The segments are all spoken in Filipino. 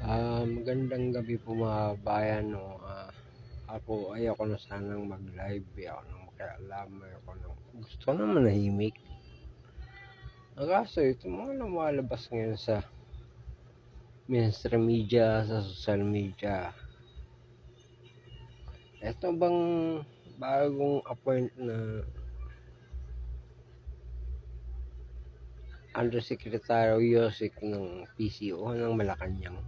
Magandang gabi po mga bayan, 'no. Ayoko na sanang mag-live, ayoko ng makialam, ayoko ng gusto ko ng manahimik. Ang kaso itong mga lumalabas ngayon sa mainstream media, sa social media, eto bang bagong appoint na Undersecretary Yusek ng PCO ng Malacanang.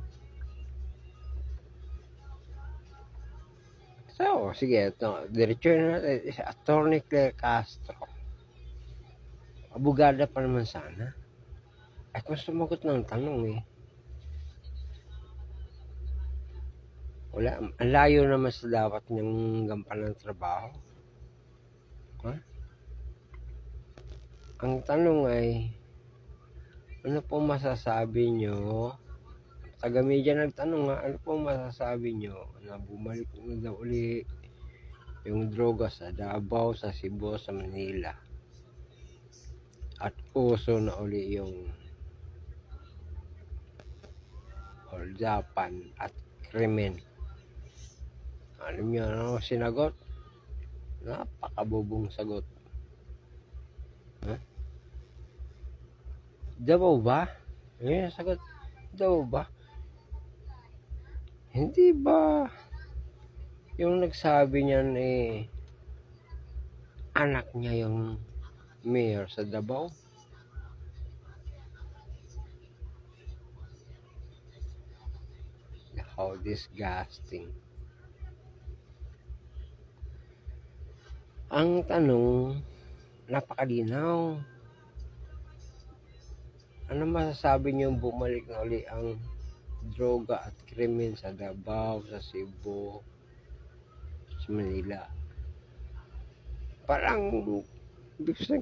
So, sige, ito, diretso na natin, si Atty. Claire Castro. Abogada pa naman sana. Ay, kung sumagot ng tanong wala, ang layo naman sa dapat niyang gampanan ng trabaho. Ang tanong ay, ano po masasabi niyo? Taga-media nagtanong nga, ano po masasabi niyo na bumalik na daw uli yung droga sa Davao, sa Cebu, sa Manila, at uso na uli yung holdapan at krimen? Alam niyo ano sinagot? Napakabubong sagot. Davao ba? Ayun sagot. Davao ba? Hindi ba yung nagsabi niyan anak niya yung mayor sa Davao? How disgusting. Ang tanong, napakalinaw. Ano masasabi niyo bumalik na uli ang droga at krimen sa Davao, sa Cebu, sa Manila? Parang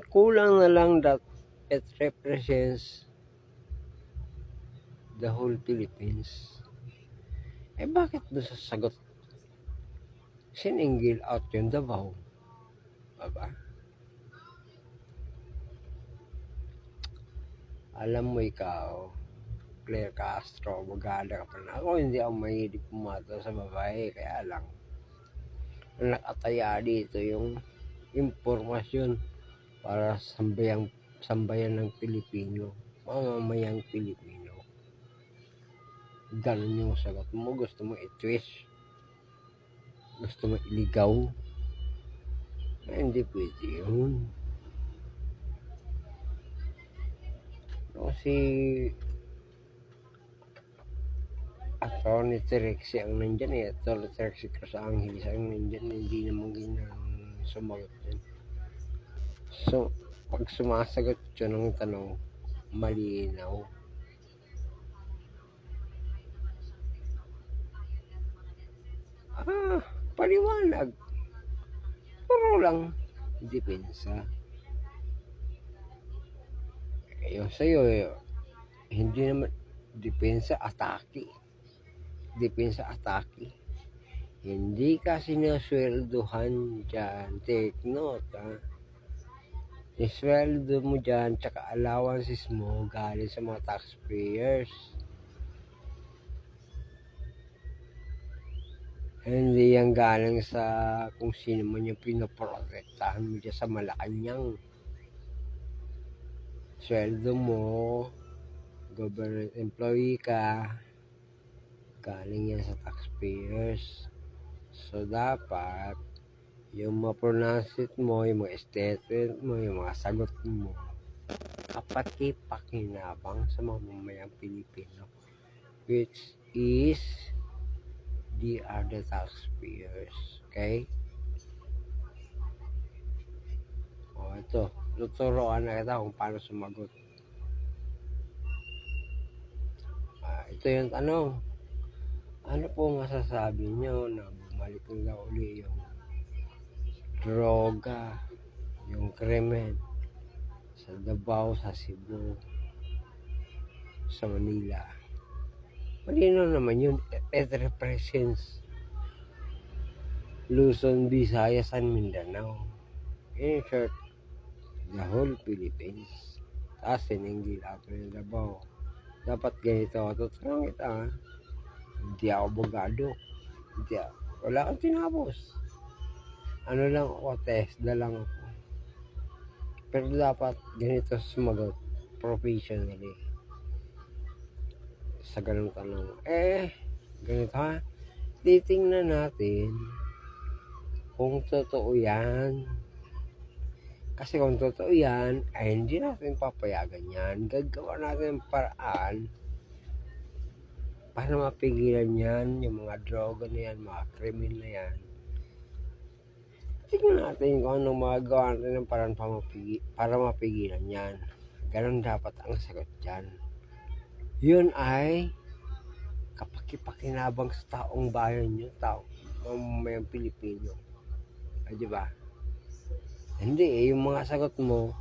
kulang na lang that it represents the whole Philippines. Bakit doon sa sagot siningil out yung Davao? Baba? Alam mo ikaw, Claire Castro, abogada ka pa na. Ako hindi ako mahilig pumato sa babae, kaya lang ang nakataya dito yung impormasyon para sambayan ng Pilipino, mamamayang Pilipino. Ganun yung sagot mo. Gusto mo i-twist, gusto mo iligaw, hindi pwede yun. Si Atty. Trixie ang nandyan Atty. Trixie Cruz Angeles ang nandyan, hindi naman ganyan sumagot yun. So, pag sumasagot yun ng tanong, malinaw. Paliwanag. Puro lang depensa. Yung sa'yo, hindi naman depensa, atake. Depensa, atake. Hindi ka sinasweldohan dyan. Take note, yung sweldo mo dyan, tsaka allowances mo, galing sa mga taxpayers. Hindi yan galing sa kung sino man yung pinoprotektahan mo dyan sa Malacanang. Sweldo mo, government employee ka, galing yan sa taxpayers. So, dapat yung ma-pronounce mo, yung mga statement mo, yung mga sagot mo, kapati-pakinabang sa mamamayang Pilipino, which is they are the taxpayers. Okay? Ito, tuturuan na kita kung paano sumagot. Ito yung tanong. Ano po masasabi nyo na bumalik na uli yung droga, yung krimen sa Davao, sa Cebu, sa Manila? Malino naman yun. It represents Luzon, Visayas, and Mindanao. In short, the whole Philippines. Tapos siningil out ng Davao. Dapat ganito. Tuturang kita. Hindi ako abogado. Wala akong tinapos. Ano lang ako, TESDA lang ako. Pero dapat ganito sumagot professionally sa ganung tanong. Ganito ha. Titingnan natin kung totoo yan. Kasi kung totoo yan, ay hindi natin papayagan yan. Gagawa natin ng paraan para mapigilan yan, yung mga droga na yan, mga krimen na yan. Tingnan natin kung anong magagawa natin ng paraan para mapigilan yan. Ganon dapat ang sagot dyan. Yun ay kapakipakinabang sa taong bayan nyo, mamayang Pilipino. Ay, di ba? Hindi, yung mga sagot mo,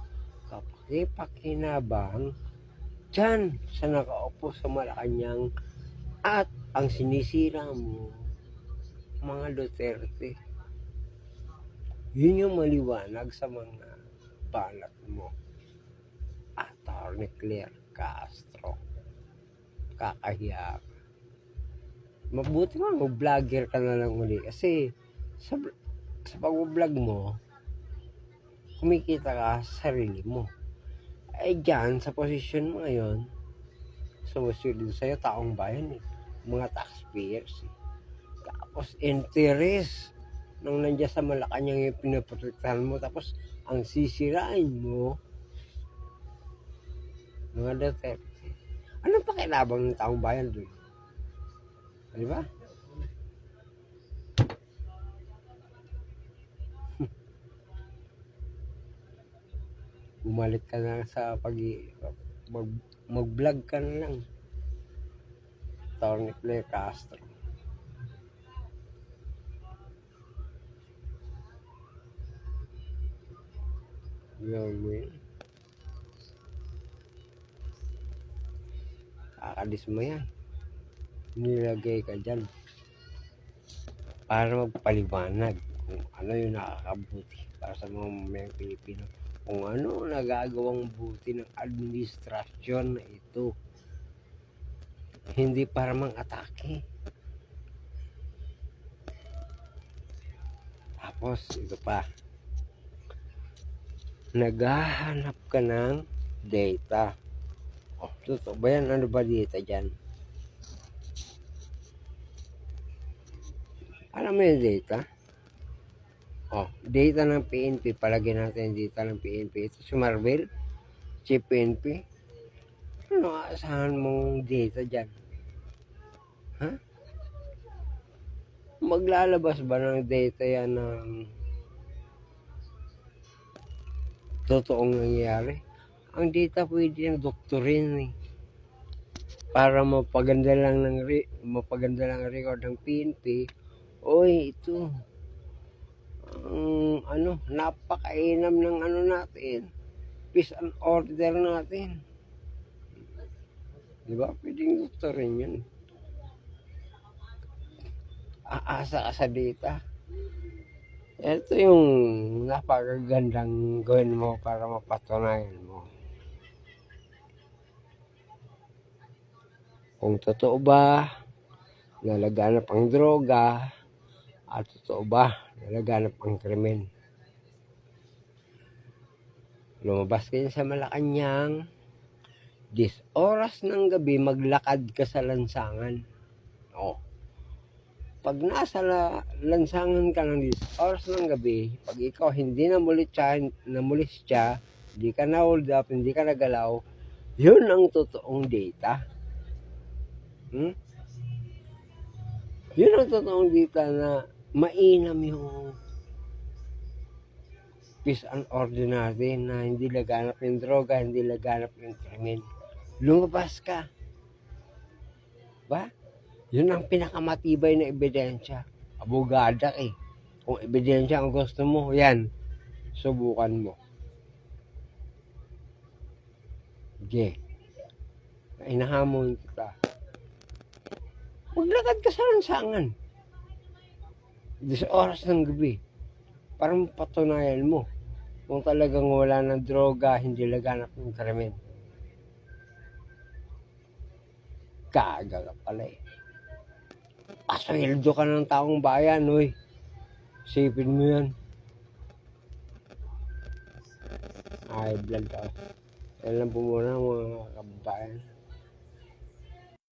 kapakipakinabang dyan sa nakaupo sa Malacanang at ang sinisira mo, mga Duterte. Yun yung maliwanag sa mga banat mo. Atty. Claire Castro. Kakahiya ka. Mabuti nga, mag-vlogger ka na lang uli. Kasi sa pag-vlog mo, kumikita ka sa sarili mo. Ay dyan, sa posisyon mo ngayon, sumusunod sa'yo taong bayan mga taxpayers Tapos interest nang nandiyan sa Malacanang yung pinaprotektahan mo, tapos ang sisirain mo, mga Duterte. Anong pakinabang ng taong bayan doon? Di ba? Bumalik ka na sa mag-vlog ka na lang. Atty. Claire Castro. Yun mo yun. Kakadisma yan. Nilagay ka dyan para magpaliwanag kung ano yung nakakabuti para sa mga mamayang Pilipino. Kung ano nagagawang buti ng administrasyon na ito. Hindi para mang-atake. Tapos, ito pa. Naghahanap ka ng data. Totoo ba yan? Ano ba data dyan? Alam mo yung data? Data ng PNP. Palagyan natin yung data ng PNP. Ito si Marvel, Chief PNP. Ano aasahan mong data dyan? Ha? Maglalabas ba ng data yan ng totoong nangyayari? Ang data pwede yung doktorin para mapaganda lang ang record ng PNP. Oy, ito napakainam ng natin, peace and order natin, di ba? Pwedeng doktorin yun. Aasa ka sa data. Ito yung napakagandang gawin mo para mapatunayan mo kung totoo ba nalaganap ang droga at totoo ba nalaganap ang krimen. Lumabas kayo sa Malacanang 10 oras ng gabi, maglakad ka sa lansangan. Pag nasa lansangan ka ng 10 oras ng gabi, pag ikaw hindi namulis siya, hindi ka na-hold up, hindi ka nagalaw, yun ang totoong data. Yun ang totoong data na mainam yung peace and order natin, na hindi laganap yung droga, hindi laganap yung krimen. Lumabas ka. Ba? Yun ang pinakamatibay na ebidensya. Abogada Kung ebidensya ang gusto mo, yan. Subukan mo. Okay. Inahamon kita. Maglakad ka sa lansangan 10 oras ng gabi para mapatunayan mo kung talagang wala ng droga, hindi laganap ng krimen. Kaga ka pala Pasweldo ka ng taong bayan, uy. Sipin mo yan. Ay, blood ka. Yan lang po muna mga kababayan.